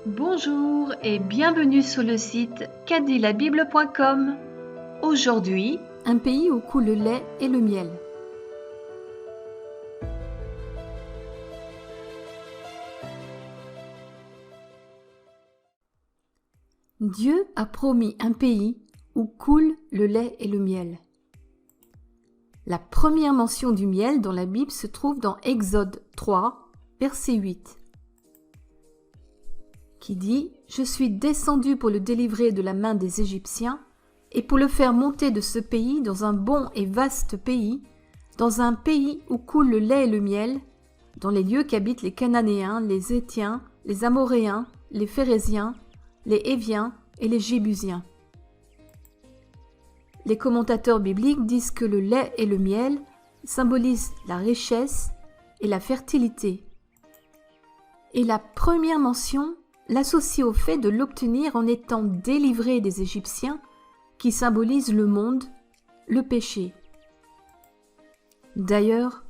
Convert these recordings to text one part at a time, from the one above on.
Bonjour et bienvenue sur le site quatditlabible.com. Aujourd'hui, un pays où coule le lait et le miel. Dieu a promis un pays où coule le lait et le miel. La première mention du miel dans la Bible se trouve dans Exode 3, verset 8, qui dit « Je suis descendu pour le délivrer de la main des Égyptiens et pour le faire monter de ce pays dans un bon et vaste pays, dans un pays où coule le lait et le miel, dans les lieux qu'habitent les Cananéens, les Héthiens, les Amoréens, les Phéréziens, les Héviens et les Jébusiens. » Les commentateurs bibliques disent que le lait et le miel symbolisent la richesse et la fertilité. Et la première mention l'associe au fait de l'obtenir en étant délivré des Égyptiens, qui symbolise le monde, le péché. D'ailleurs,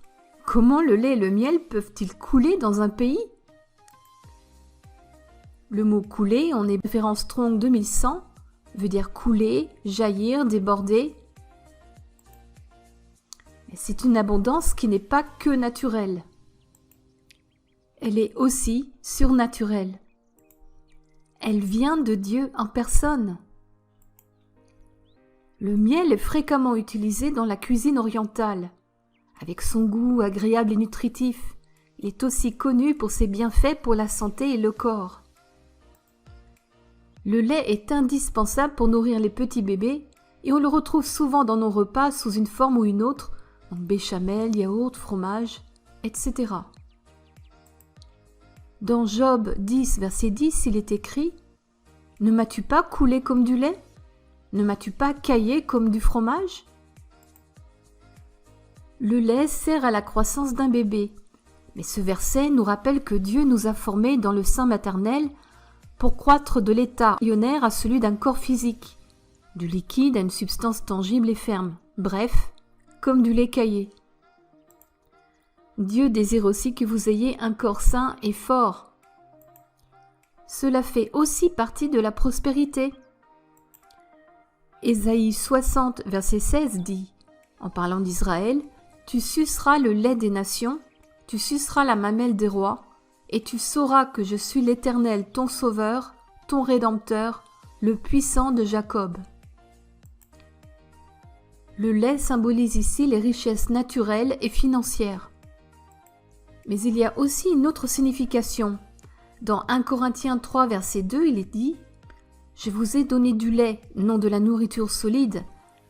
comment le lait et le miel peuvent-ils couler dans un pays ? Le mot « couler » en référence Strong 2100 veut dire couler, jaillir, déborder. Mais c'est une abondance qui n'est pas que naturelle. Elle est aussi surnaturelle. Elle vient de Dieu en personne. Le miel est fréquemment utilisé dans la cuisine orientale. Avec son goût agréable et nutritif, il est aussi connu pour ses bienfaits pour la santé et le corps. Le lait est indispensable pour nourrir les petits bébés et on le retrouve souvent dans nos repas sous une forme ou une autre, donc béchamel, yaourt, fromage, etc. Dans Job 10, verset 10, il est écrit « Ne m'as-tu pas coulé comme du lait ? Ne m'as-tu pas caillé comme du fromage ?» Le lait sert à la croissance d'un bébé, mais ce verset nous rappelle que Dieu nous a formés dans le sein maternel pour croître de l'état embryonnaire à celui d'un corps physique, du liquide à une substance tangible et ferme, bref, comme du lait caillé. Dieu désire aussi que vous ayez un corps sain et fort. Cela fait aussi partie de la prospérité. Ésaïe 60, verset 16 dit, en parlant d'Israël, « Tu suceras le lait des nations, tu suceras la mamelle des rois, et tu sauras que je suis l'Éternel, ton Sauveur, ton Rédempteur, le puissant de Jacob. » Le lait symbolise ici les richesses naturelles et financières. Mais il y a aussi une autre signification. Dans 1 Corinthiens 3, verset 2, il est dit « Je vous ai donné du lait, non de la nourriture solide,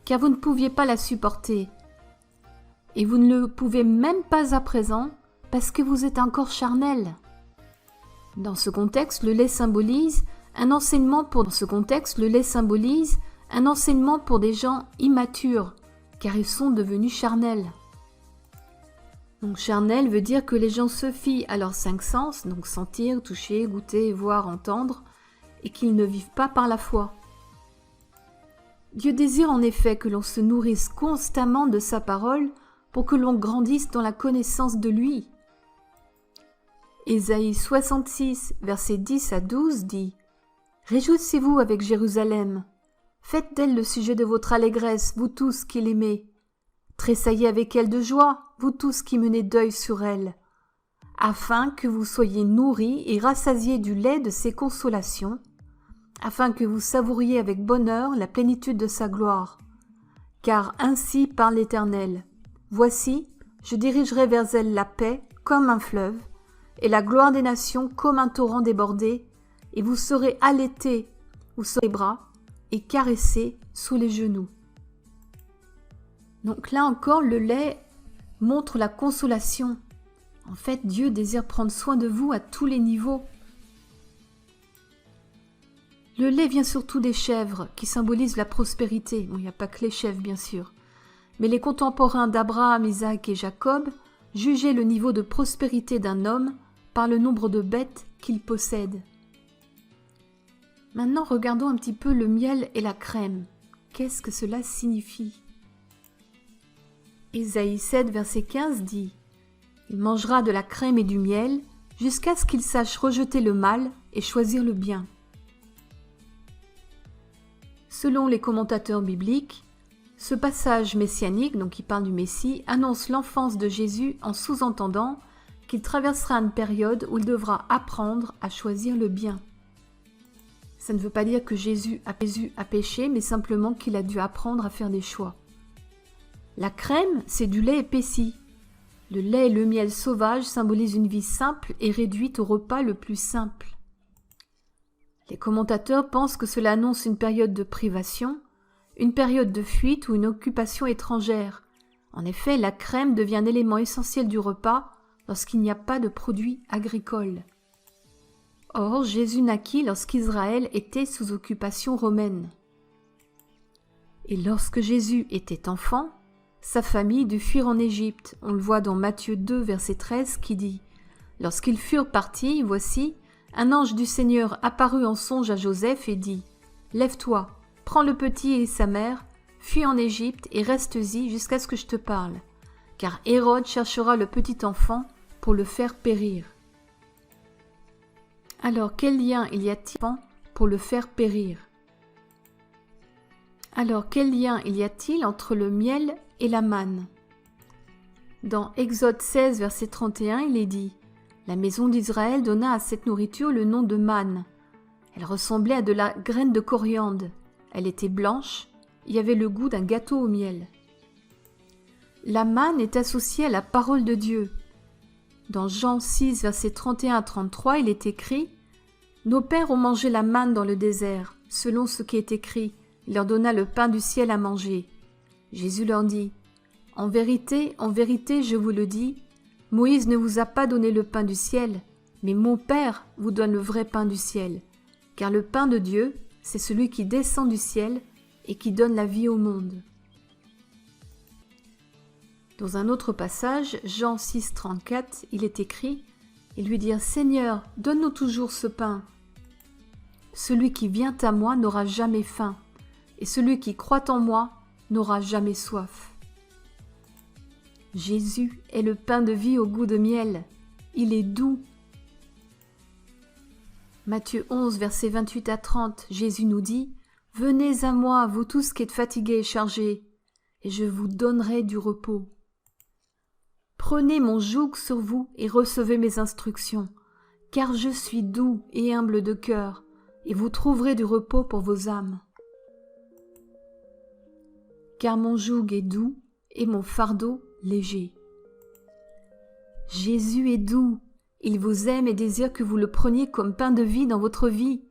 car vous ne pouviez pas la supporter. Et vous ne le pouvez même pas à présent, parce que vous êtes encore charnel. » Dans ce contexte, le lait symbolise un enseignement pour des gens immatures, car ils sont devenus charnels. Donc charnel veut dire que les gens se fient à leurs 5 sens, donc sentir, toucher, goûter, voir, entendre, et qu'ils ne vivent pas par la foi. Dieu désire en effet que l'on se nourrisse constamment de sa parole pour que l'on grandisse dans la connaissance de lui. Ésaïe 66, versets 10 à 12 dit « Réjouissez-vous avec Jérusalem, faites d'elle le sujet de votre allégresse, vous tous qui l'aimez. Tressaillez avec elle de joie, vous tous qui menez deuil sur elle, afin que vous soyez nourris et rassasiés du lait de ses consolations, afin que vous savouriez avec bonheur la plénitude de sa gloire. Car ainsi parle l'Éternel, voici, je dirigerai vers elle la paix comme un fleuve, et la gloire des nations comme un torrent débordé, et vous serez allaités, vous serez bras, et caressés sous les genoux. » Donc là encore, le lait montre la consolation. En fait, Dieu désire prendre soin de vous à tous les niveaux. Le lait vient surtout des chèvres, qui symbolisent la prospérité. Bon, il n'y a pas que les chèvres, bien sûr. Mais les contemporains d'Abraham, Isaac et Jacob jugeaient le niveau de prospérité d'un homme par le nombre de bêtes qu'il possède. Maintenant, regardons un petit peu le miel et la crème. Qu'est-ce que cela signifie ? Ésaïe 7, verset 15 dit « Il mangera de la crème et du miel, jusqu'à ce qu'il sache rejeter le mal et choisir le bien. Selon les commentateurs bibliques, ce passage messianique, donc qui parle du Messie, annonce l'enfance de Jésus en sous-entendant qu'il traversera une période où il devra apprendre à choisir le bien. Ça ne veut pas dire que Jésus a péché, mais simplement qu'il a dû apprendre à faire des choix. La crème, c'est du lait épaissi. Le lait et le miel sauvage symbolisent une vie simple et réduite au repas le plus simple. Les commentateurs pensent que cela annonce une période de privation, une période de fuite ou une occupation étrangère. En effet, la crème devient un élément essentiel du repas lorsqu'il n'y a pas de produits agricoles. Or, Jésus naquit lorsqu'Israël était sous occupation romaine. Et lorsque Jésus était enfant, sa famille dut fuir en Égypte. On le voit dans Matthieu 2, verset 13, qui dit « Lorsqu'ils furent partis, voici, un ange du Seigneur apparut en songe à Joseph et dit « Lève-toi, prends le petit et sa mère, fuis en Égypte et reste-y jusqu'à ce que je te parle, car Hérode cherchera le petit enfant pour le faire périr. » Alors, quel lien il y a-t-il pour le faire périr? Alors, quel lien il y a-t-il entre le miel et la manne? Dans Exode 16, verset 31, il est dit « La maison d'Israël donna à cette nourriture le nom de manne. Elle ressemblait à de la graine de coriandre. Elle était blanche, il y avait le goût d'un gâteau au miel. » La manne est associée à la parole de Dieu. Dans Jean 6, versets 31 à 33, il est écrit « Nos pères ont mangé la manne dans le désert, selon ce qui est écrit, il leur donna le pain du ciel à manger. » Jésus leur dit « en vérité, je vous le dis, Moïse ne vous a pas donné le pain du ciel, mais mon Père vous donne le vrai pain du ciel. Car le pain de Dieu, c'est celui qui descend du ciel et qui donne la vie au monde. » Dans un autre passage, Jean 6, 34, il est écrit « Ils lui dirent « Seigneur, donne-nous toujours ce pain. Celui qui vient à moi n'aura jamais faim, et celui qui croit en moi n'aura jamais soif. » Jésus est le pain de vie au goût de miel. Il est doux. Matthieu 11, versets 28 à 30, Jésus nous dit « Venez à moi, vous tous qui êtes fatigués et chargés, et je vous donnerai du repos. Prenez mon joug sur vous et recevez mes instructions, car je suis doux et humble de cœur, et vous trouverez du repos pour vos âmes. Car mon joug est doux et mon fardeau léger. » Jésus est doux, il vous aime et désire que vous le preniez comme pain de vie dans votre vie.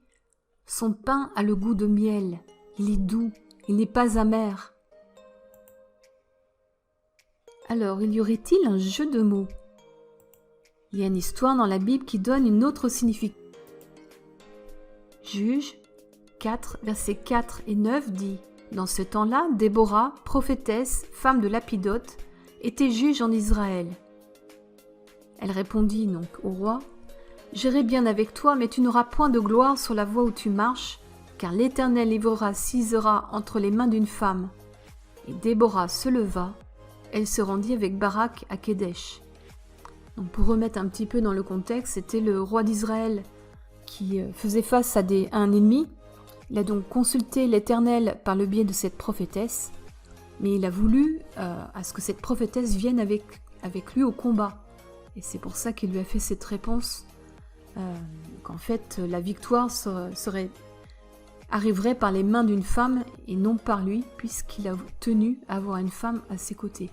Son pain a le goût de miel, il est doux, il n'est pas amer. Alors, y aurait-il un jeu de mots? Il y a une histoire dans la Bible qui donne une autre signification. Juge 4, versets 4 et 9 dit « Dans ce temps-là, Déborah, prophétesse, femme de Lapidote, était juge en Israël. Elle répondit donc au roi « J'irai bien avec toi, mais tu n'auras point de gloire sur la voie où tu marches, car l'Éternel livrera Sisera entre les mains d'une femme. » Et Déborah se leva. Elle se rendit avec Barak à Kédesh. Donc pour remettre un petit peu dans le contexte, c'était le roi d'Israël qui faisait face à un ennemi. Il a donc consulté l'Éternel par le biais de cette prophétesse, mais il a voulu à ce que cette prophétesse vienne avec lui au combat. Et c'est pour ça qu'il lui a fait cette réponse, qu'en fait la victoire arriverait par les mains d'une femme et non par lui, puisqu'il a tenu à avoir une femme à ses côtés.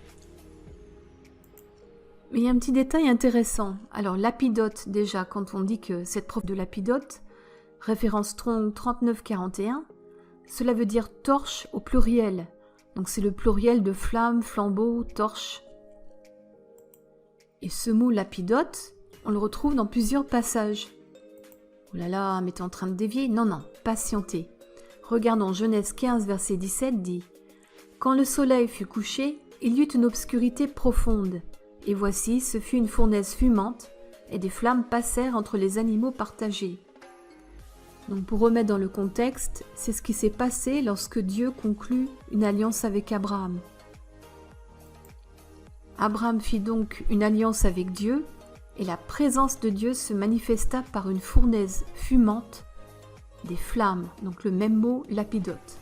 Mais il y a un petit détail intéressant. Alors Lapidote, déjà, quand on dit que cette prof de Lapidote, référence Strong 3941, cela veut dire torche au pluriel. Donc c'est le pluriel de flamme, flambeau, torche. Et ce mot Lapidote, on le retrouve dans plusieurs passages. Oh là là, mais t'es en train de dévier? Non, patientez. Regardons Genèse 15, verset 17 dit « Quand le soleil fut couché, il y eut une obscurité profonde, et voici, ce fut une fournaise fumante, et des flammes passèrent entre les animaux partagés. » Donc pour remettre dans le contexte, c'est ce qui s'est passé lorsque Dieu conclut une alliance avec Abraham. Abraham fit donc une alliance avec Dieu, et la présence de Dieu se manifesta par une fournaise fumante, des flammes, donc le même mot lapidote.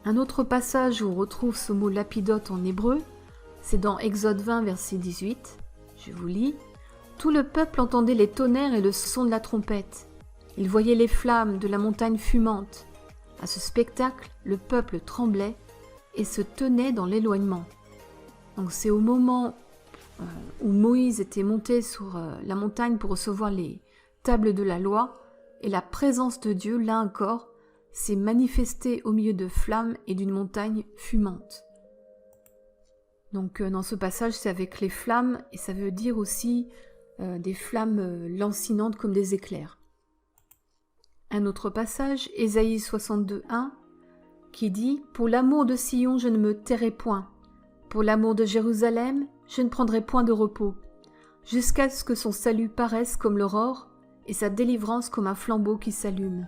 Un autre passage où on retrouve ce mot lapidote en hébreu, c'est dans Exode 20, verset 18. Je vous lis. « Tout le peuple entendait les tonnerres et le son de la trompette. Il voyait les flammes de la montagne fumante. À ce spectacle, le peuple tremblait et se tenait dans l'éloignement. » Donc c'est au moment où Moïse était monté sur la montagne pour recevoir les tables de la loi, et la présence de Dieu, là encore, s'est manifestée au milieu de flammes et d'une montagne fumante. Donc dans ce passage, c'est avec les flammes, et ça veut dire aussi des flammes lancinantes comme des éclairs. Un autre passage, Ésaïe 62, 1, qui dit « Pour l'amour de Sion, je ne me tairai point. Pour l'amour de Jérusalem, je ne prendrai point de repos, jusqu'à ce que son salut paraisse comme l'aurore et sa délivrance comme un flambeau qui s'allume. »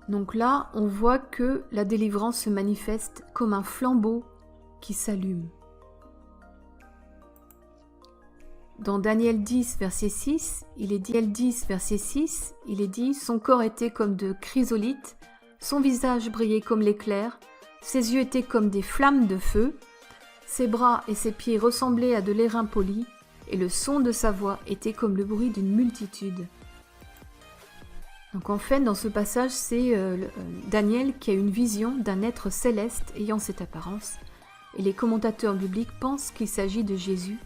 Donc là, on voit que la délivrance se manifeste comme un flambeau qui s'allume. Dans Daniel 10, verset 6, il est dit « Son corps était comme de chrysolite, son visage brillait comme l'éclair, ses yeux étaient comme des flammes de feu, ses bras et ses pieds ressemblaient à de l'airain poli, et le son de sa voix était comme le bruit d'une multitude. » Donc en fait, dans ce passage, c'est Daniel qui a une vision d'un être céleste ayant cette apparence, et les commentateurs bibliques pensent qu'il s'agit de Jésus.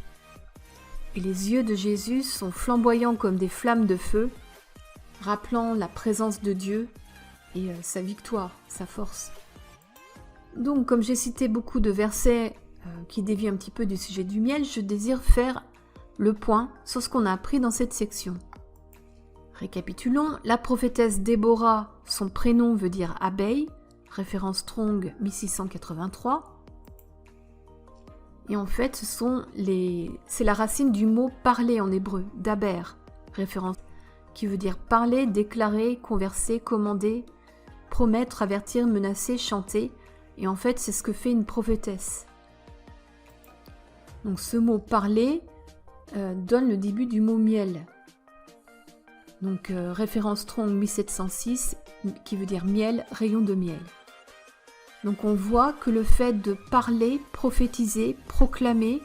Et les yeux de Jésus sont flamboyants comme des flammes de feu, rappelant la présence de Dieu et sa victoire, sa force. Donc, comme j'ai cité beaucoup de versets qui dévient un petit peu du sujet du miel, je désire faire le point sur ce qu'on a appris dans cette section. Récapitulons, la prophétesse Déborah, son prénom veut dire abeille, référence Strong 1683. Et en fait, c'est la racine du mot parler en hébreu, daber, référence qui veut dire parler, déclarer, converser, commander, promettre, avertir, menacer, chanter. Et en fait, c'est ce que fait une prophétesse. Donc ce mot parler donne le début du mot miel. Donc référence Strong 1706 qui veut dire miel, rayon de miel. Donc on voit que le fait de parler, prophétiser, proclamer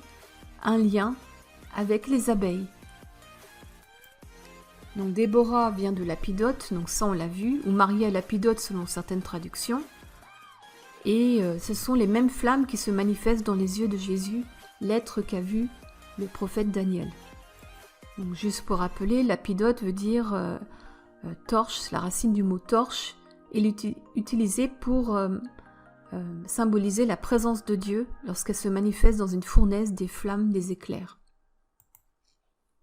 un lien avec les abeilles. Donc Déborah vient de Lapidote, donc ça on l'a vu, ou mariée à Lapidote selon certaines traductions. Et ce sont les mêmes flammes qui se manifestent dans les yeux de Jésus, l'être qu'a vu le prophète Daniel. Donc juste pour rappeler, Lapidote veut dire torche, c'est la racine du mot torche, et utilisée pour symboliser la présence de Dieu lorsqu'elle se manifeste dans une fournaise des flammes, des éclairs.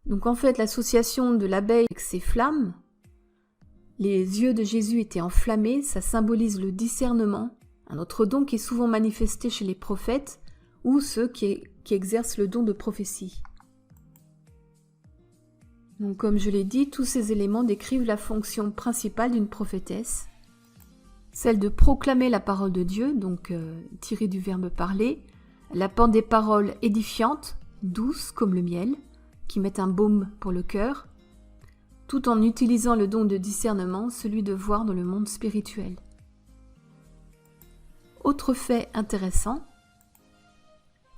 Donc en fait, l'association de l'abeille avec ces flammes, les yeux de Jésus étaient enflammés, ça symbolise le discernement, un autre don qui est souvent manifesté chez les prophètes ou ceux qui exercent le don de prophétie. Donc comme je l'ai dit, tous ces éléments décrivent la fonction principale d'une prophétesse, celle de proclamer la parole de Dieu, donc tirée du verbe parler. Elle apporte des paroles édifiantes, douces comme le miel, qui mettent un baume pour le cœur, tout en utilisant le don de discernement, celui de voir dans le monde spirituel. Autre fait intéressant,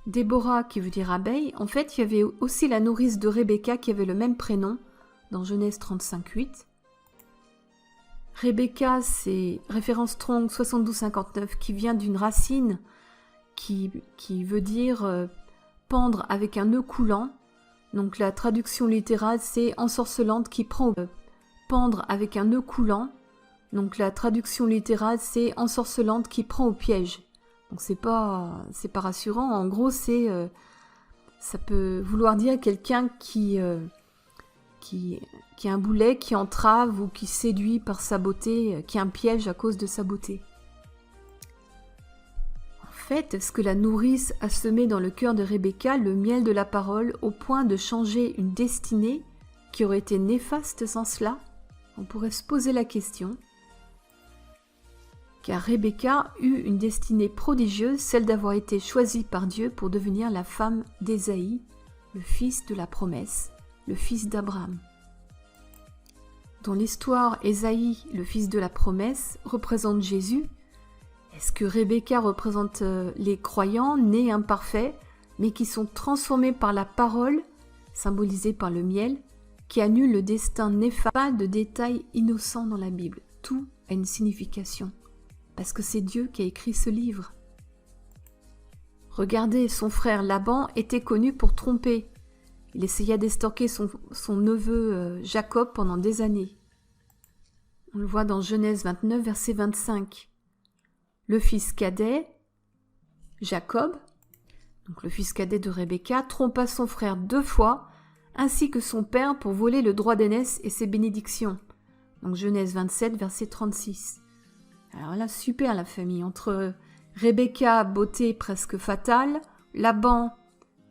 Déborah, qui veut dire abeille, en fait, il y avait aussi la nourrice de Rebecca qui avait le même prénom, dans Genèse 35:8. Rebecca, c'est référence Strong 7259 qui vient d'une racine qui veut dire pendre avec un nœud coulant. Donc la traduction littérale c'est ensorcelante qui prend pendre avec un nœud coulant. Donc la traduction littérale c'est ensorcelante qui prend au piège. Donc c'est pas rassurant. En gros ça peut vouloir dire quelqu'un qui a un boulet, qui entrave ou qui séduit par sa beauté, qui a un piège à cause de sa beauté. En fait, est-ce que la nourrice a semé dans le cœur de Rebecca le miel de la parole au point de changer une destinée qui aurait été néfaste sans cela? On pourrait se poser la question. Car Rebecca eut une destinée prodigieuse, celle d'avoir été choisie par Dieu pour devenir la femme d'Ésaïe, le fils de la promesse, le fils d'Abraham. Dans l'histoire, Ésaïe, le fils de la promesse, représente Jésus. Est-ce que Rebecca représente les croyants nés imparfaits, mais qui sont transformés par la parole, symbolisée par le miel, qui annule le destin néfaste? Pas de détails innocents dans la Bible. Tout a une signification, parce que c'est Dieu qui a écrit ce livre. Regardez, son frère Laban était connu pour tromper. Il essaya d'estorquer son neveu Jacob pendant des années. On le voit dans Genèse 29, verset 25. Le fils cadet, Jacob, donc le fils cadet de Rebecca, trompa son frère 2 fois, ainsi que son père, pour voler le droit d'aînesse et ses bénédictions. Donc Genèse 27, verset 36. Alors là, super la famille, entre Rebecca, beauté presque fatale, Laban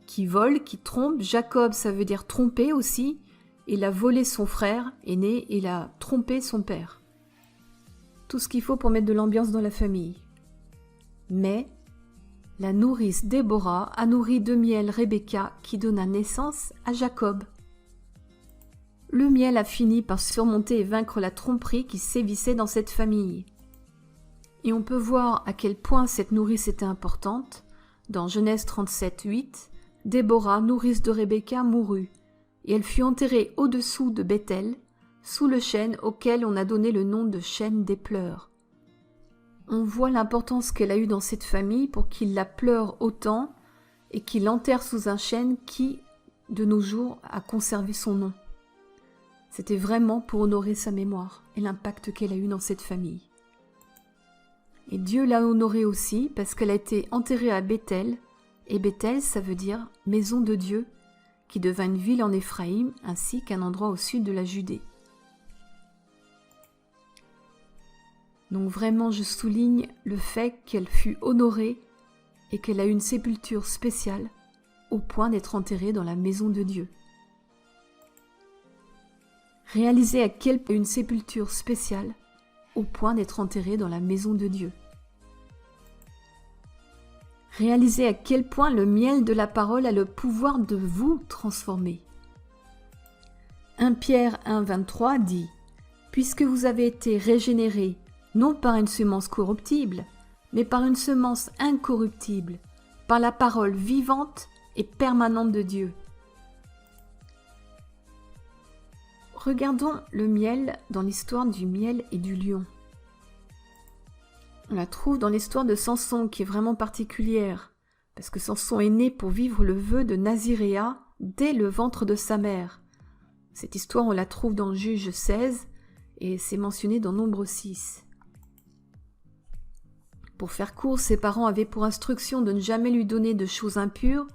qui vole, qui trompe, Jacob, ça veut dire tromper aussi, il a volé son frère aîné, il a trompé son père. Tout ce qu'il faut pour mettre de l'ambiance dans la famille. Mais la nourrice Déborah a nourri de miel Rebecca qui donna naissance à Jacob. Le miel a fini par surmonter et vaincre la tromperie qui sévissait dans cette famille. Et on peut voir à quel point cette nourrice était importante. Dans Genèse 37, 8, Déborah, nourrice de Rebecca, mourut, et elle fut enterrée au-dessous de Bethel, sous le chêne auquel on a donné le nom de chêne des pleurs. On voit l'importance qu'elle a eue dans cette famille pour qu'il la pleure autant et qu'il l'enterre sous un chêne qui, de nos jours, a conservé son nom. C'était vraiment pour honorer sa mémoire et l'impact qu'elle a eu dans cette famille. Et Dieu l'a honorée aussi parce qu'elle a été enterrée à Bethel, et Bethel, ça veut dire maison de Dieu, qui devint une ville en Éphraïm ainsi qu'un endroit au sud de la Judée. Donc vraiment, je souligne le fait qu'elle fut honorée et qu'elle a eu une sépulture spéciale au point d'être enterrée dans la maison de Dieu. Réalisez à quel point une sépulture spéciale au point d'être enterrée dans la maison de Dieu. Réalisez à quel point le miel de la parole a le pouvoir de vous transformer. 1 Pierre 1, 23 dit « Puisque vous avez été régénérés, non par une semence corruptible, mais par une semence incorruptible, par la parole vivante et permanente de Dieu. » Regardons le miel dans l'histoire du miel et du lion. On la trouve dans l'histoire de Samson qui est vraiment particulière, parce que Samson est né pour vivre le vœu de Naziréa dès le ventre de sa mère. Cette histoire, on la trouve dans Juge 16 et c'est mentionné dans Nombre 6. Pour faire court, ses parents avaient pour instruction de ne jamais lui donner de choses impures,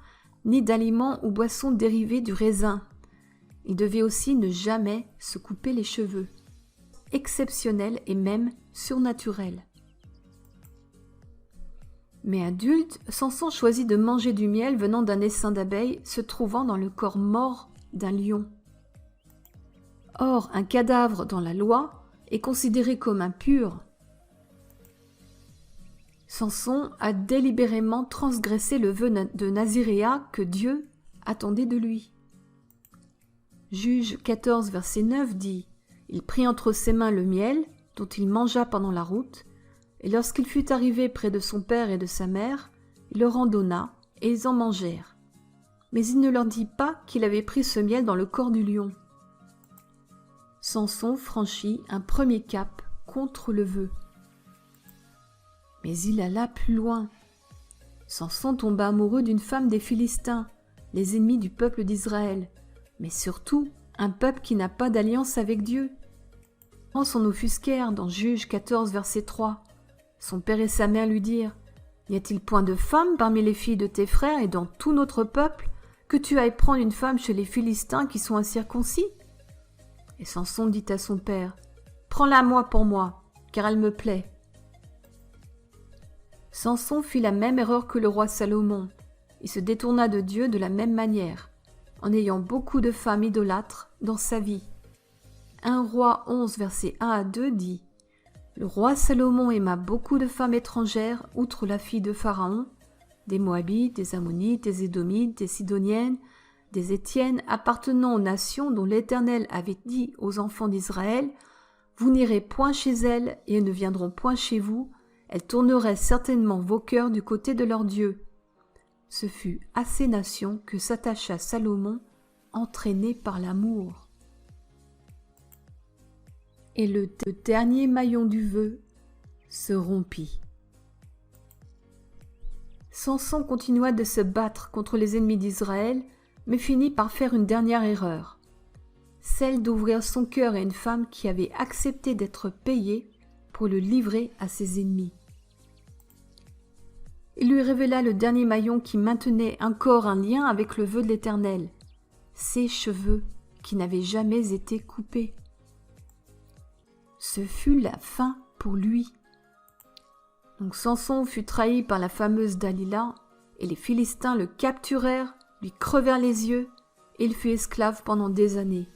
ni d'aliments ou boissons dérivés du raisin. Il devait aussi ne jamais se couper les cheveux. Exceptionnel et même surnaturel. Mais adulte, Samson choisit de manger du miel venant d'un essaim d'abeilles se trouvant dans le corps mort d'un lion. Or, un cadavre dans la loi est considéré comme impur. Samson a délibérément transgressé le vœu de Naziréa que Dieu attendait de lui. Juge 14, verset 9 dit « Il prit entre ses mains le miel, dont il mangea pendant la route, et lorsqu'il fut arrivé près de son père et de sa mère, il leur en donna, et ils en mangèrent. Mais il ne leur dit pas qu'il avait pris ce miel dans le corps du lion. » Samson franchit un premier cap contre le vœu. Mais il alla plus loin. Samson tomba amoureux d'une femme des Philistins, les ennemis du peuple d'Israël, mais surtout un peuple qui n'a pas d'alliance avec Dieu. On s'en offusquèrent dans Juge 14, verset 3. Son père et sa mère lui dirent « N'y a-t-il point de femme parmi les filles de tes frères et dans tout notre peuple que tu ailles prendre une femme chez les Philistins qui sont incirconcis ?» Et Samson dit à son père « Prends-la moi pour moi, car elle me plaît. » Samson fit la même erreur que le roi Salomon. Il se détourna de Dieu de la même manière, en ayant beaucoup de femmes idolâtres dans sa vie. 1 Roi 11, versets 1 à 2 dit « Le roi Salomon aima beaucoup de femmes étrangères, outre la fille de Pharaon, des Moabites, des Ammonites, des Édomites, des Sidoniennes, des Étienne appartenant aux nations dont l'Éternel avait dit aux enfants d'Israël, « Vous n'irez point chez elles et elles ne viendront point chez vous, elles tourneraient certainement vos cœurs du côté de leur Dieu. » Ce fut à ces nations que s'attacha Salomon, entraîné par l'amour. Et le dernier maillon du vœu se rompit. Samson continua de se battre contre les ennemis d'Israël, mais finit par faire une dernière erreur, celle d'ouvrir son cœur à une femme qui avait accepté d'être payée pour le livrer à ses ennemis. Il lui révéla le dernier maillon qui maintenait encore un lien avec le vœu de l'Éternel, ses cheveux qui n'avaient jamais été coupés. Ce fut la fin pour lui. Donc Samson fut trahi par la fameuse Dalila, et les Philistins le capturèrent, lui crevèrent les yeux, et il fut esclave pendant des années.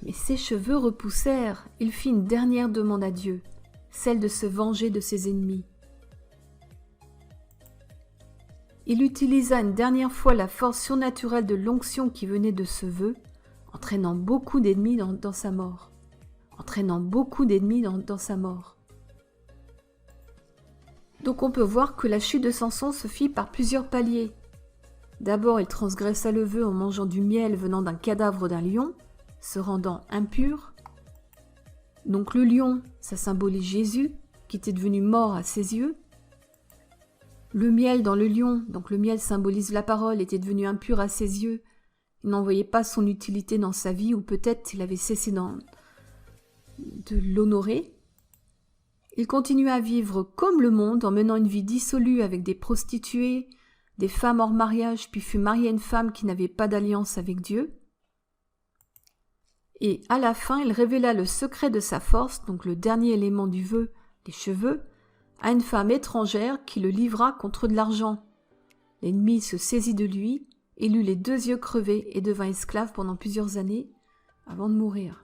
Mais ses cheveux repoussèrent, il fit une dernière demande à Dieu, celle de se venger de ses ennemis. Il utilisa une dernière fois la force surnaturelle de l'onction qui venait de ce vœu, entraînant beaucoup d'ennemis dans sa mort. Donc on peut voir que la chute de Samson se fit par plusieurs paliers. D'abord, il transgressa le vœu en mangeant du miel venant d'un cadavre d'un lion, se rendant impur. Donc le lion, ça symbolise Jésus, qui était devenu mort à ses yeux. Le miel dans le lion, donc le miel symbolise la parole, était devenu impur à ses yeux. Il n'en voyait pas son utilité dans sa vie, ou peut-être il avait cessé de l'honorer. Il continua à vivre comme le monde en menant une vie dissolue avec des prostituées, des femmes hors mariage, puis fut marié à une femme qui n'avait pas d'alliance avec Dieu. Et à la fin, il révéla le secret de sa force, donc le dernier élément du vœu, les cheveux, à une femme étrangère qui le livra contre de l'argent. L'ennemi se saisit de lui, il eut les 2 yeux crevés et devint esclave pendant plusieurs années avant de mourir.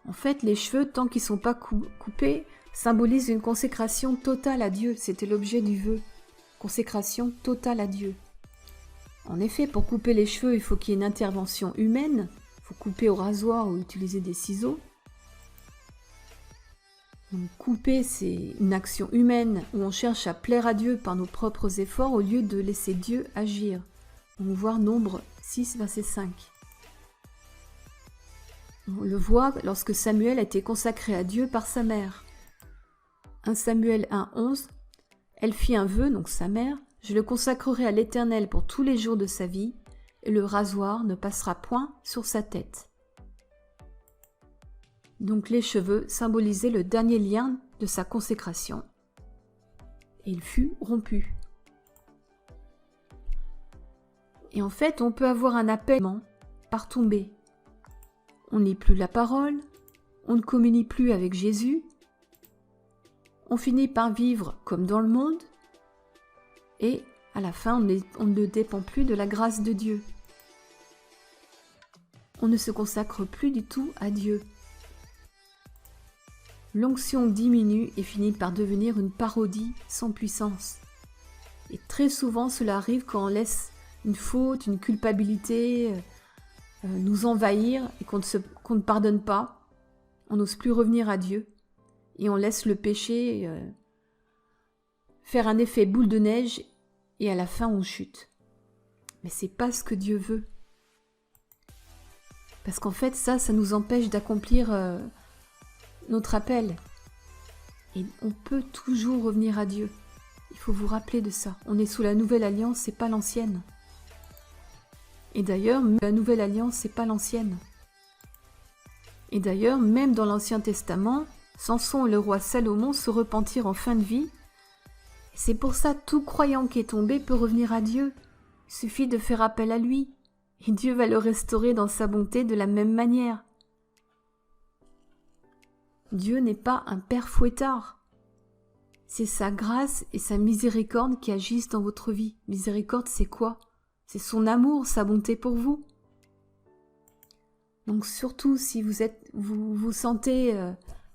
En fait, les cheveux, tant qu'ils ne sont pas coupés, symbolisent une consécration totale à Dieu. C'était l'objet du vœu. Consécration totale à Dieu. En effet, pour couper les cheveux, il faut qu'il y ait une intervention humaine. Il faut couper au rasoir ou utiliser des ciseaux. Donc, couper, c'est une action humaine où on cherche à plaire à Dieu par nos propres efforts au lieu de laisser Dieu agir. On voit Nombre 6, verset 5. On le voit lorsque Samuel a été consacré à Dieu par sa mère. 1 Samuel 1, 11. Elle fit un vœu, donc sa mère, « Je le consacrerai à l'Éternel pour tous les jours de sa vie, et le rasoir ne passera point sur sa tête. » Donc les cheveux symbolisaient le dernier lien de sa consécration. Et il fut rompu. Et en fait, on peut avoir un appel par tomber. On n'est plus la parole, on ne communie plus avec Jésus, on finit par vivre comme dans le monde, et à la fin, on ne dépend plus de la grâce de Dieu. On ne se consacre plus du tout à Dieu. L'onction diminue et finit par devenir une parodie sans puissance. Et très souvent, cela arrive quand on laisse une faute, une culpabilité nous envahir et qu'on ne pardonne pas. On n'ose plus revenir à Dieu et on laisse le péché faire un effet boule de neige et à la fin on chute. Mais c'est pas ce que Dieu veut. Parce qu'en fait ça nous empêche d'accomplir notre appel. Et on peut toujours revenir à Dieu. Il faut vous rappeler de ça. On est sous la nouvelle alliance, c'est pas l'ancienne. Et d'ailleurs, la nouvelle alliance, c'est pas l'ancienne. Et d'ailleurs, même dans l'Ancien Testament, Samson et le roi Salomon se repentirent en fin de vie. C'est pour ça tout croyant qui est tombé peut revenir à Dieu. Il suffit de faire appel à lui. Et Dieu va le restaurer dans sa bonté de la même manière. Dieu n'est pas un père fouettard. C'est sa grâce et sa miséricorde qui agissent dans votre vie. Miséricorde, c'est quoi ? C'est son amour, sa bonté pour vous. Donc surtout si vous vous sentez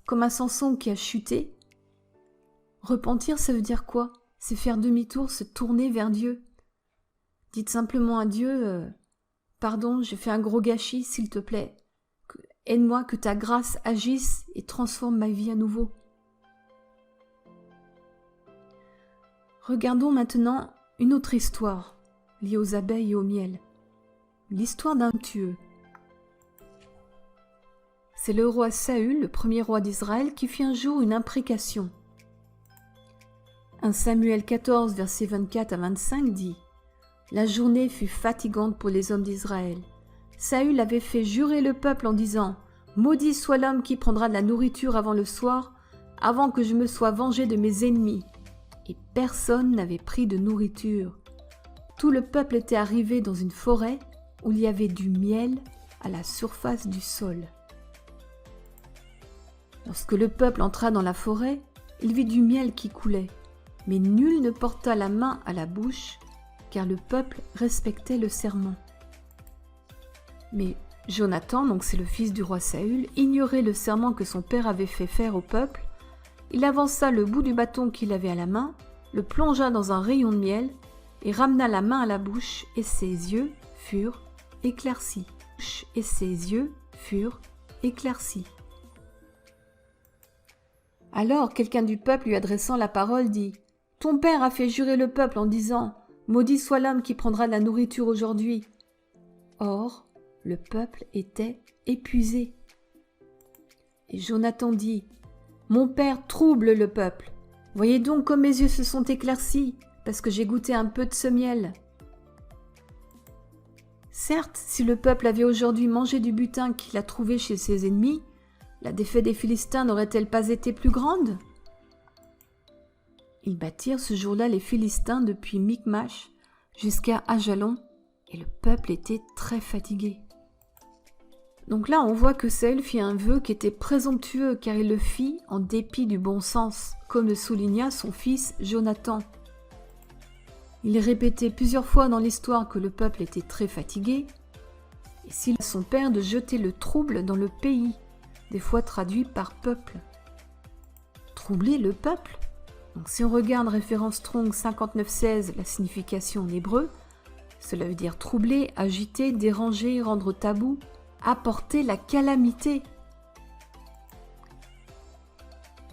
comme un Samson qui a chuté, Repentir, ça veut dire quoi? C'est faire demi-tour, se tourner vers Dieu. Dites simplement à Dieu, pardon, j'ai fait un gros gâchis, s'il te plaît. Aide-moi que ta grâce agisse et transforme ma vie à nouveau. Regardons maintenant une autre histoire liée aux abeilles et au miel. L'histoire d'un tueux. C'est le roi Saül, le premier roi d'Israël, qui fit un jour une imprécation. 1 Samuel 14, versets 24 à 25 dit « La journée fut fatigante pour les hommes d'Israël. Saül avait fait jurer le peuple en disant « Maudit soit l'homme qui prendra de la nourriture avant le soir, avant que je me sois vengé de mes ennemis. » Et personne n'avait pris de nourriture. Tout le peuple était arrivé dans une forêt où il y avait du miel à la surface du sol. Lorsque le peuple entra dans la forêt, il vit du miel qui coulait, mais nul ne porta la main à la bouche, car le peuple respectait le serment. Mais Jonathan, donc c'est le fils du roi Saül, ignorait le serment que son père avait fait faire au peuple. Il avança le bout du bâton qu'il avait à la main, le plongea dans un rayon de miel et ramena la main à la bouche, et ses yeux furent éclaircis. Et ses yeux furent éclaircis. Alors quelqu'un du peuple lui adressant la parole dit « Ton père a fait jurer le peuple en disant « Maudit soit l'homme qui prendra de la nourriture aujourd'hui. » Or, le peuple était épuisé. Et Jonathan dit « Mon père trouble le peuple. Voyez donc comme mes yeux se sont éclaircis, parce que j'ai goûté un peu de ce miel. » Certes, si le peuple avait aujourd'hui mangé du butin qu'il a trouvé chez ses ennemis, la défaite des Philistins n'aurait-elle pas été plus grande? Ils battirent ce jour-là les Philistins depuis Michmash jusqu'à Ajalon, et le peuple était très fatigué. Donc là, on voit que Saül fit un vœu qui était présomptueux, car il le fit en dépit du bon sens, comme le souligna son fils Jonathan. Il répétait plusieurs fois dans l'histoire que le peuple était très fatigué, et s'il a son père de jeter le trouble dans le pays, des fois traduit par peuple. Troubler le peuple? Donc si on regarde référence Strong 5916, la signification en hébreu, cela veut dire troubler, agiter, déranger, rendre tabou, apporter la calamité.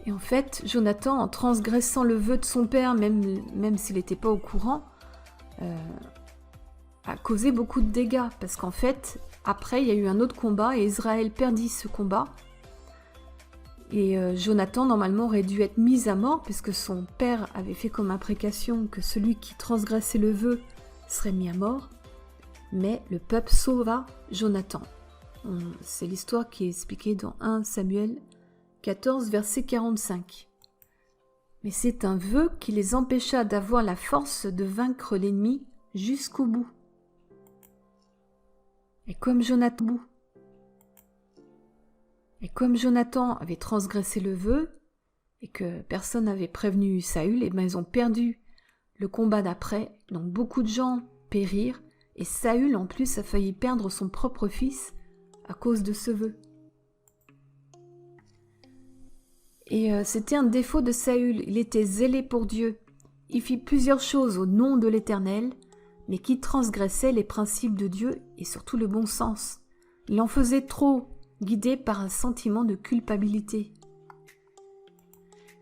Et en fait, Jonathan, en transgressant le vœu de son père, même s'il n'était pas au courant, a causé beaucoup de dégâts. Parce qu'en fait, après, il y a eu un autre combat et Israël perdit ce combat. Et Jonathan, normalement, aurait dû être mis à mort, puisque son père avait fait comme imprécation que celui qui transgressait le vœu serait mis à mort. Mais le peuple sauva Jonathan. C'est l'histoire qui est expliquée dans 1 Samuel 14, verset 45. Mais c'est un vœu qui les empêcha d'avoir la force de vaincre l'ennemi jusqu'au bout. Et comme Jonathan avait transgressé le vœu et que personne n'avait prévenu Saül, et ils ont perdu le combat d'après. Donc beaucoup de gens périrent et Saül en plus a failli perdre son propre fils à cause de ce vœu. Et c'était un défaut de Saül, il était zélé pour Dieu. Il fit plusieurs choses au nom de l'Éternel, mais qui transgressaient les principes de Dieu et surtout le bon sens. Il en faisait trop, guidé par un sentiment de culpabilité.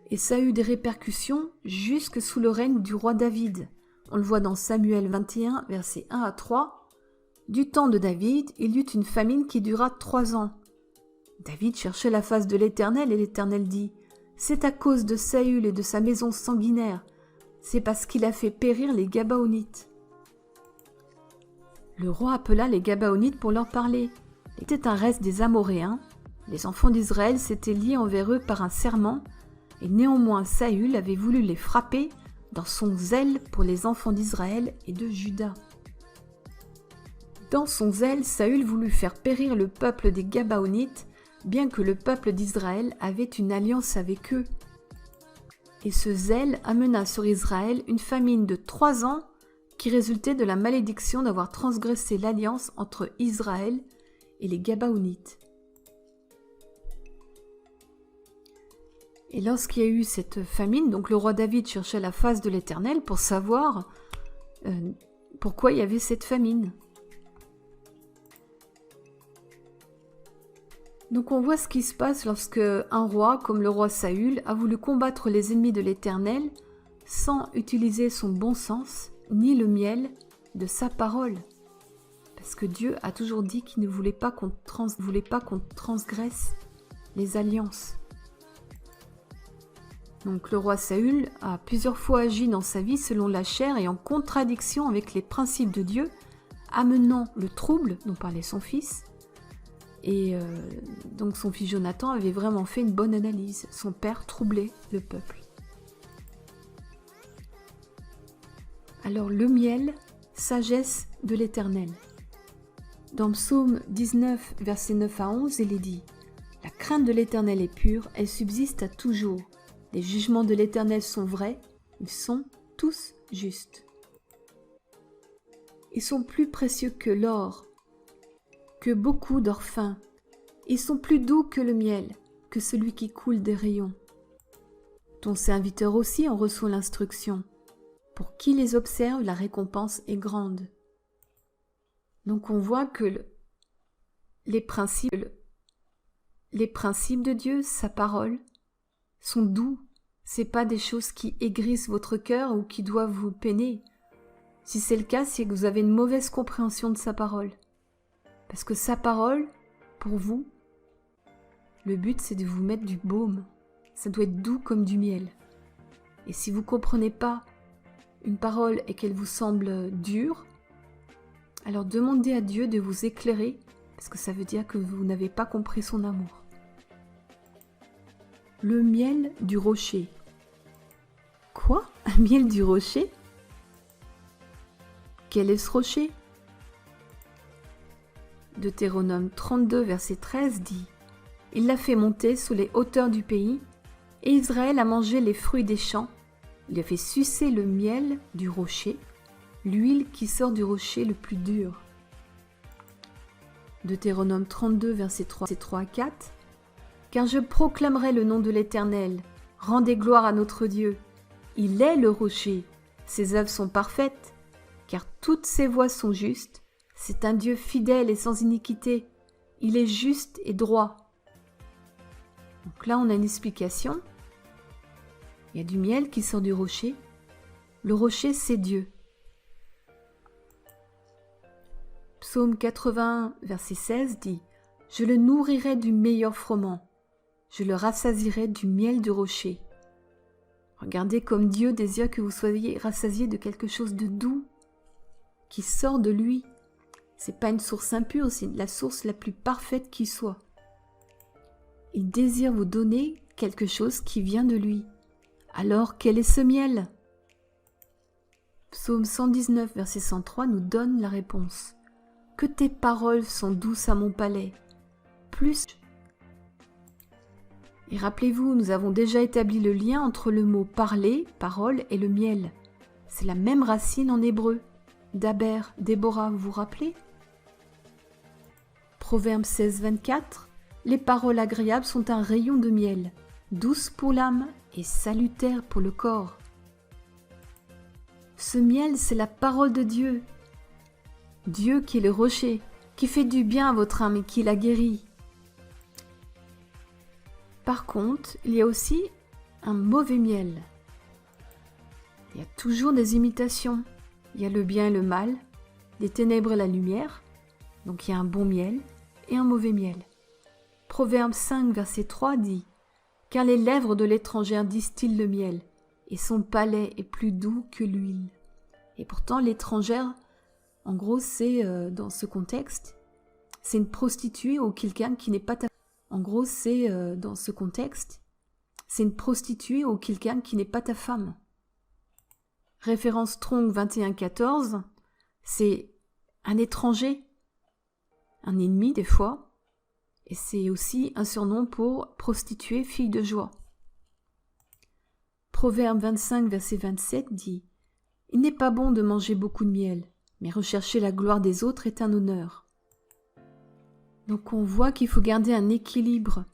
Et ça a eu des répercussions jusque sous le règne du roi David. On le voit dans Samuel 21, versets 1 à 3. Du temps de David, il y eut une famine qui dura 3 ans. David cherchait la face de l'Éternel et l'Éternel dit « C'est à cause de Saül et de sa maison sanguinaire, c'est parce qu'il a fait périr les Gabaonites. » Le roi appela les Gabaonites pour leur parler. C'était un reste des Amoréens. Les enfants d'Israël s'étaient liés envers eux par un serment, et néanmoins Saül avait voulu les frapper dans son zèle pour les enfants d'Israël et de Juda. Dans son zèle, Saül voulut faire périr le peuple des Gabaonites, bien que le peuple d'Israël avait une alliance avec eux. Et ce zèle amena sur Israël une famine de 3 ans qui résultait de la malédiction d'avoir transgressé l'alliance entre Israël et les Gabaonites. Et lorsqu'il y a eu cette famine, donc le roi David cherchait la face de l'Éternel pour savoir pourquoi il y avait cette famine. Donc on voit ce qui se passe lorsque un roi, comme le roi Saül, a voulu combattre les ennemis de l'Éternel sans utiliser son bon sens, ni le miel de sa parole. Parce que Dieu a toujours dit qu'il ne voulait pas qu'on transgresse les alliances. Donc le roi Saül a plusieurs fois agi dans sa vie selon la chair et en contradiction avec les principes de Dieu, amenant le trouble dont parlait son fils. Et donc son fils Jonathan avait vraiment fait une bonne analyse. Son père troublait le peuple. Alors le miel, sagesse de l'Éternel. Dans Psaume 19, versets 9 à 11, il est dit « La crainte de l'Éternel est pure, elle subsiste à toujours. Les jugements de l'Éternel sont vrais, ils sont tous justes. Ils sont plus précieux que l'or, que beaucoup d'or fin. Ils sont plus doux que le miel, que celui qui coule des rayons. Ton serviteur aussi en reçoit l'instruction. Pour qui les observe, la récompense est grande. » Donc on voit que les principes de Dieu, sa parole, sont doux. C'est pas des choses qui aigrissent votre cœur ou qui doivent vous peiner. Si c'est le cas, c'est que vous avez une mauvaise compréhension de sa parole. Parce que sa parole, pour vous, le but c'est de vous mettre du baume. Ça doit être doux comme du miel. Et si vous ne comprenez pas une parole et qu'elle vous semble dure, alors demandez à Dieu de vous éclairer, parce que ça veut dire que vous n'avez pas compris son amour. Le miel du rocher. Quoi? Un miel du rocher? Quel est ce rocher? Deutéronome 32, verset 13 dit « Il l'a fait monter sous les hauteurs du pays, et Israël a mangé les fruits des champs. Il a fait sucer le miel du rocher, l'huile qui sort du rocher le plus dur. » Deutéronome 32, verset 3 à 4. « Car je proclamerai le nom de l'Éternel. Rendez gloire à notre Dieu. Il est le rocher. Ses œuvres sont parfaites, car toutes ses voies sont justes. C'est un Dieu fidèle et sans iniquité. Il est juste et droit. » Donc là, on a une explication. Il y a du miel qui sort du rocher. Le rocher, c'est Dieu. Psaume 81, verset 16 dit « Je le nourrirai du meilleur froment. Je le rassasierai du miel du rocher. » Regardez comme Dieu désire que vous soyez rassasiés de quelque chose de doux qui sort de lui. C'est pas une source impure, c'est la source la plus parfaite qui soit. Il désire vous donner quelque chose qui vient de lui. Alors, quel est ce miel? Psaume 119, verset 103 nous donne la réponse. « Que tes paroles sont douces à mon palais, plus... » Et rappelez-vous, nous avons déjà établi le lien entre le mot « parler », « parole » et le miel. C'est la même racine en hébreu. Daber, Déborah, vous vous rappelez? Proverbe 16, 24. Les paroles agréables sont un rayon de miel, douces pour l'âme et salutaires pour le corps. Ce miel, c'est la parole de Dieu. Dieu qui est le rocher, qui fait du bien à votre âme et qui la guérit. Par contre, il y a aussi un mauvais miel. Il y a toujours des imitations. Il y a le bien et le mal, les ténèbres et la lumière. Donc il y a un bon miel et un mauvais miel. Proverbe 5, verset 3 dit « Car les lèvres de l'étrangère distillent le miel, et son palais est plus doux que l'huile. » Et pourtant, l'étrangère, en gros, c'est dans ce contexte, c'est une prostituée ou quelqu'un qui n'est pas ta... En gros, c'est dans ce contexte, c'est une prostituée ou quelqu'un qui n'est pas ta femme. Référence Strong 21.14, c'est un étranger, un ennemi des fois, et c'est aussi un surnom pour prostituée, fille de joie. Proverbe 25, verset 27 dit « Il n'est pas bon de manger beaucoup de miel, mais rechercher la gloire des autres est un honneur. » Donc on voit qu'il faut garder un équilibre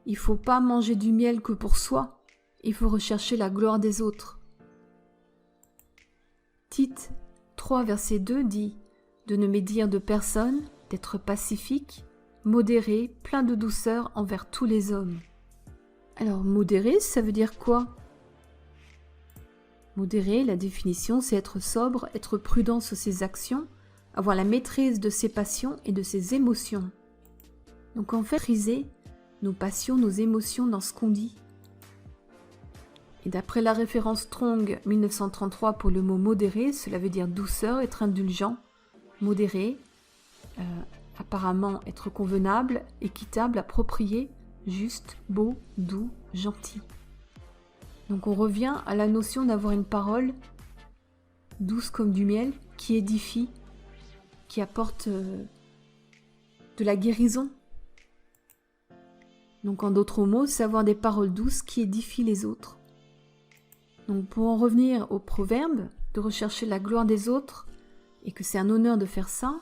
Il ne faut pas manger du miel que pour soi. Il faut rechercher la gloire des autres. Tite 3, verset 2 dit « De ne médire de personne, d'être pacifique, modéré, plein de douceur envers tous les hommes. » Alors, modéré, ça veut dire quoi? Modéré, la définition, c'est être sobre, être prudent sur ses actions, avoir la maîtrise de ses passions et de ses émotions. Donc en fait, maîtriser nos passions, nos émotions dans ce qu'on dit. Et d'après la référence Strong 1933 pour le mot modéré, cela veut dire douceur, être indulgent, modéré, apparemment être convenable, équitable, approprié, juste, beau, doux, gentil. Donc on revient à la notion d'avoir une parole douce comme du miel, qui édifie, qui apporte de la guérison. Donc en d'autres mots, c'est avoir des paroles douces qui édifient les autres. Donc pour en revenir au proverbe, de rechercher la gloire des autres, et que c'est un honneur de faire ça,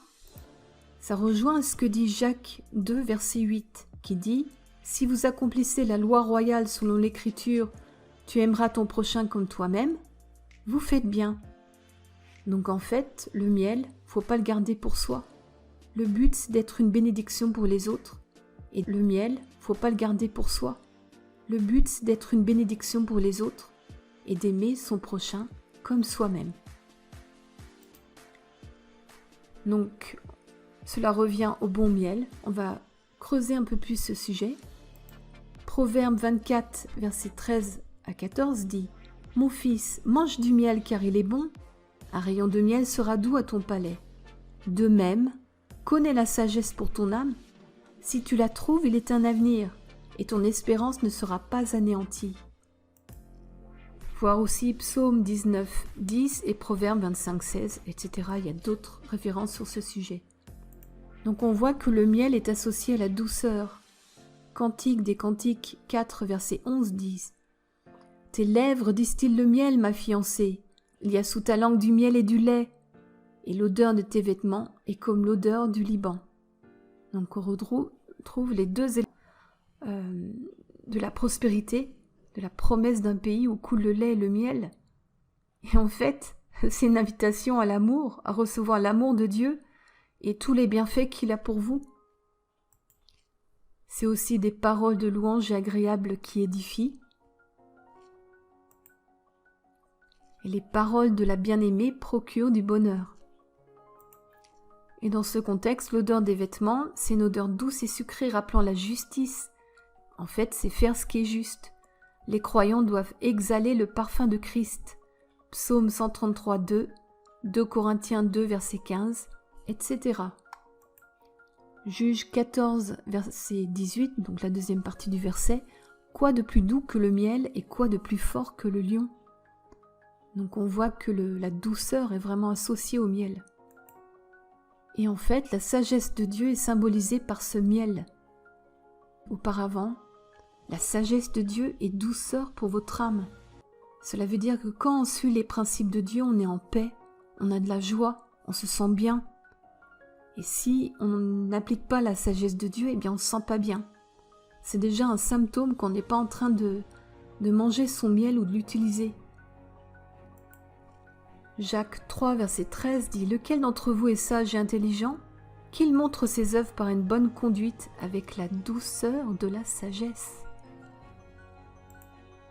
ça rejoint ce que dit Jacques 2, verset 8, qui dit « Si vous accomplissez la loi royale selon l'Écriture, tu aimeras ton prochain comme toi-même, vous faites bien. » Donc en fait, le miel, faut pas le garder pour soi. Le but, c'est d'être une bénédiction pour les autres. Et le miel, faut pas le garder pour soi. Le but, c'est d'être une bénédiction pour les autres et d'aimer son prochain comme soi-même. Donc, cela revient au bon miel. On va creuser un peu plus ce sujet. Proverbe 24, versets 13 à 14 dit « Mon fils, mange du miel car il est bon. Un rayon de miel sera doux à ton palais. De même, connais la sagesse pour ton âme. Si tu la trouves, il est un avenir, et ton espérance ne sera pas anéantie. » Voir aussi Psaume 19, 10 et Proverbe 25, 16, etc. Il y a d'autres références sur ce sujet. Donc on voit que le miel est associé à la douceur. Cantique des Cantiques 4, verset 11 disent « Tes lèvres distillent le miel, ma fiancée. Il y a sous ta langue du miel et du lait, et l'odeur de tes vêtements est comme l'odeur du Liban. » Donc on retrouve les deux éléments de la prospérité, de la promesse d'un pays où coule le lait et le miel. Et en fait, c'est une invitation à l'amour, à recevoir l'amour de Dieu et tous les bienfaits qu'il a pour vous. C'est aussi des paroles de louange agréables qui édifient. Et les paroles de la bien-aimée procurent du bonheur. Et dans ce contexte, l'odeur des vêtements, c'est une odeur douce et sucrée rappelant la justice. En fait, c'est faire ce qui est juste. Les croyants doivent exhaler le parfum de Christ. Psaume 133, 2, 2 Corinthiens 2, verset 15, etc. Juge 14, verset 18, donc la deuxième partie du verset. Quoi de plus doux que le miel et quoi de plus fort que le lion? Donc on voit que la douceur est vraiment associée au miel. Et en fait, la sagesse de Dieu est symbolisée par ce miel. Auparavant, la sagesse de Dieu est douceur pour votre âme. Cela veut dire que quand on suit les principes de Dieu, on est en paix, on a de la joie, on se sent bien. Et si on n'applique pas la sagesse de Dieu, eh bien on ne se sent pas bien. C'est déjà un symptôme qu'on n'est pas en train de manger son miel ou de l'utiliser. Jacques 3, verset 13 dit « Lequel d'entre vous est sage et intelligent? Qu'il montre ses œuvres par une bonne conduite avec la douceur de la sagesse. »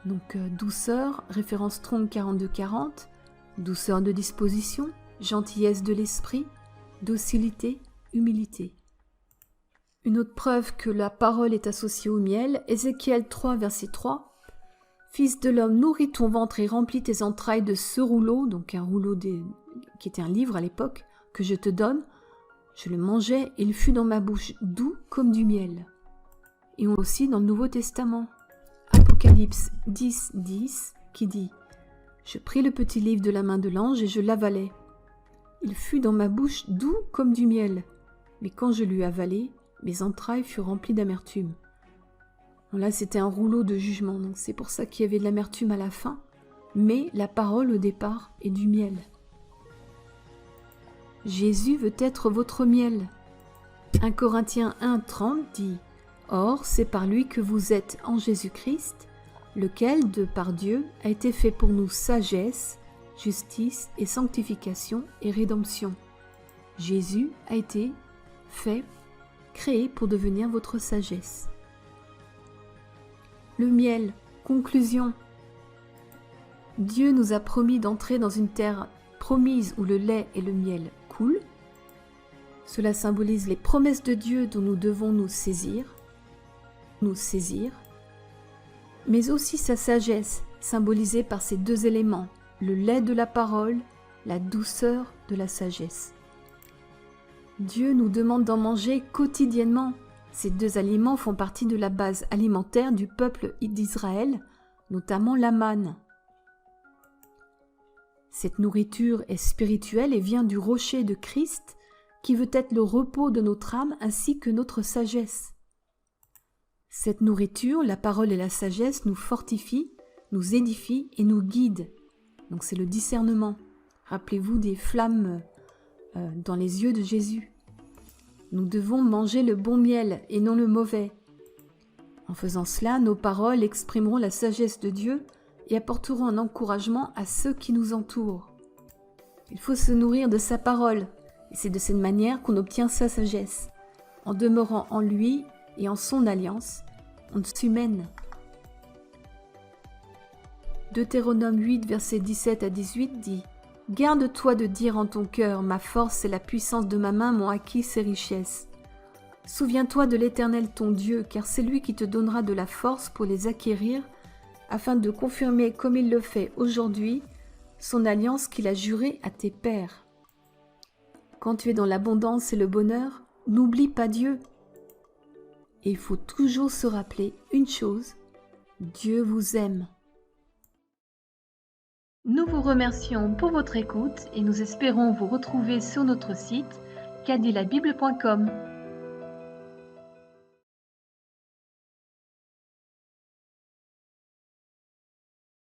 Donc douceur, référence Strong 42-40, douceur de disposition, gentillesse de l'esprit, docilité, humilité. Une autre preuve que la parole est associée au miel, Ézéchiel 3, verset 3. Fils de l'homme, nourris ton ventre et remplis tes entrailles de ce rouleau, donc un rouleau qui était un livre à l'époque, que je te donne. Je le mangeai et il fut dans ma bouche doux comme du miel. Et on aussi dans le Nouveau Testament. Apocalypse 10, 10, qui dit « Je pris le petit livre de la main de l'ange et je l'avalai. Il fut dans ma bouche doux comme du miel, mais quand je l'eus avalé, mes entrailles furent remplies d'amertume. » Bon, là, c'était un rouleau de jugement, donc c'est pour ça qu'il y avait de l'amertume à la fin, mais la parole au départ est du miel. Jésus veut être votre miel. 1 Corinthiens 1, 30 dit « Or, c'est par lui que vous êtes en Jésus-Christ, lequel, de par Dieu, a été fait pour nous sagesse, justice et sanctification et rédemption. Jésus a été fait, créé pour devenir votre sagesse. Le miel, conclusion. Dieu nous a promis d'entrer dans une terre promise où le lait et le miel coulent. Cela symbolise les promesses de Dieu dont nous devons nous saisir, mais aussi sa sagesse, symbolisée par ces deux éléments, le lait de la parole, la douceur de la sagesse. Dieu nous demande d'en manger quotidiennement. Ces deux aliments font partie de la base alimentaire du peuple d'Israël, notamment la manne. Cette nourriture est spirituelle et vient du rocher de Christ, qui veut être le repos de notre âme ainsi que notre sagesse. Cette nourriture, la parole et la sagesse, nous fortifient, nous édifient et nous guident. Donc c'est le discernement. Rappelez-vous des flammes dans les yeux de Jésus. Nous devons manger le bon miel et non le mauvais. En faisant cela, nos paroles exprimeront la sagesse de Dieu et apporteront un encouragement à ceux qui nous entourent. Il faut se nourrir de sa parole, et c'est de cette manière qu'on obtient sa sagesse, en demeurant en lui et en son alliance, on s'humène. Deutéronome 8, versets 17 à 18 dit « Garde-toi de dire en ton cœur, ma force et la puissance de ma main m'ont acquis ces richesses. Souviens-toi de l'Éternel ton Dieu, car c'est lui qui te donnera de la force pour les acquérir, afin de confirmer comme il le fait aujourd'hui, son alliance qu'il a jurée à tes pères. Quand tu es dans l'abondance et le bonheur, n'oublie pas Dieu. Et il faut toujours se rappeler une chose, Dieu vous aime. » Nous vous remercions pour votre écoute et nous espérons vous retrouver sur notre site cadilabible.com.